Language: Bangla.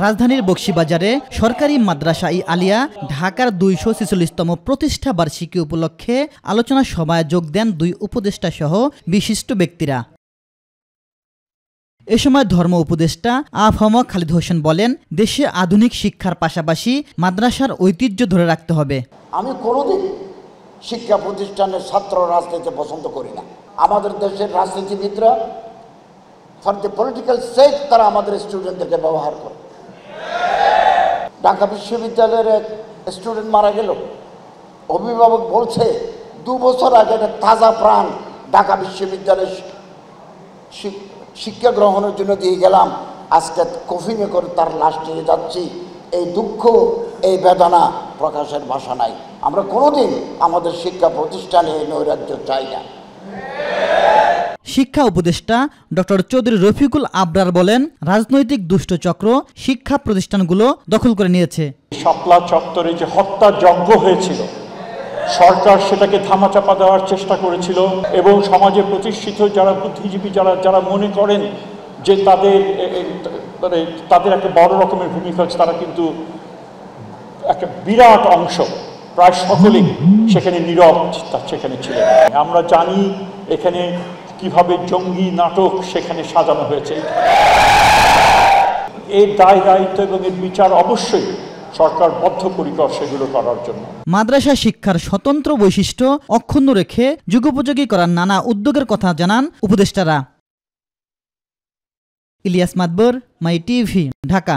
রাজধানীর বকশীবাজারে সরকারি মাদ্রাসা ই আলিয়া ঢাকার ২৪৬তম প্রতিষ্ঠা বার্ষিকী উপলক্ষে আলোচনা সভায় যোগ দেন ২ উপদেষ্টা সহ বিশিষ্ট ব্যক্তিরা। এ সময় ধর্ম উপদেষ্টা আফম খালিদ হোসেন বলেন, দেশে আধুনিক শিক্ষার পাশাপাশি মাদ্রাসার ঐতিহ্য ধরে রাখতে হবে। আমি কোনোদিন শিক্ষা প্রতিষ্ঠানের ছাত্র রাজনীতি পছন্দ করি না। আমাদের দেশের রাজনীতিবিদরা ফর দ্য পলিটিক্যাল সেক তারা আমাদের স্টুডেন্টদেরকে ব্যবহার করে। ঢাকা বিশ্ববিদ্যালয়ের এক স্টুডেন্ট মারা গেল, অভিভাবক বলছে 2 বছর আগে একটা তাজা প্রাণ ঢাকা বিশ্ববিদ্যালয়ে শিক্ষা গ্রহণের জন্য দিয়ে গেলাম, আজকে কফিনে করে তার লাশ নিয়ে যাচ্ছি। এই দুঃখ, এই বেদনা প্রকাশের ভাষা নাই। আমরা কোনোদিন আমাদের শিক্ষা প্রতিষ্ঠানে এই নৈরাজ্য চাই না। শিক্ষা উপদেষ্টা ডক্টর চৌধুরী রফিকুল আবরার বলেন, রাজনৈতিক দুষ্টচক্র শিক্ষা প্রতিষ্ঠানগুলো দখল করে নিয়েছে। শাপলা চত্বরে যে হত্যাযজ্ঞ হয়েছিল, সরকার সেটাকে ধামাচাপা দেওয়ার চেষ্টা করেছিল এবং সমাজে প্রতিষ্ঠিত যারা বুদ্ধিজীবী যারা মনে করেন যে তাদের একটা বড় রকমের ভূমিকা আছে, তারা কিন্তু একটা বিরাট অংশ, প্রায় সকলেই সেখানে নীরব সেখানে ছিলেন। আমরা জানি এখানে কিভাবে জঙ্গি নাটক সেখানে সাজানো হয়েছে। এর দায় দায়িত্ব এবং এর বিচার অবশ্যই সরকার বদ্ধপরিকর সেগুলো করার জন্য। মাদ্রাসা শিক্ষার স্বতন্ত্র বৈশিষ্ট্য অক্ষুণ্ণ রেখে যুগোপযোগী করার নানা উদ্যোগের কথা জানান উপদেষ্টারা। ইলিয়াস মাদবর, মাই টিভি, ঢাকা।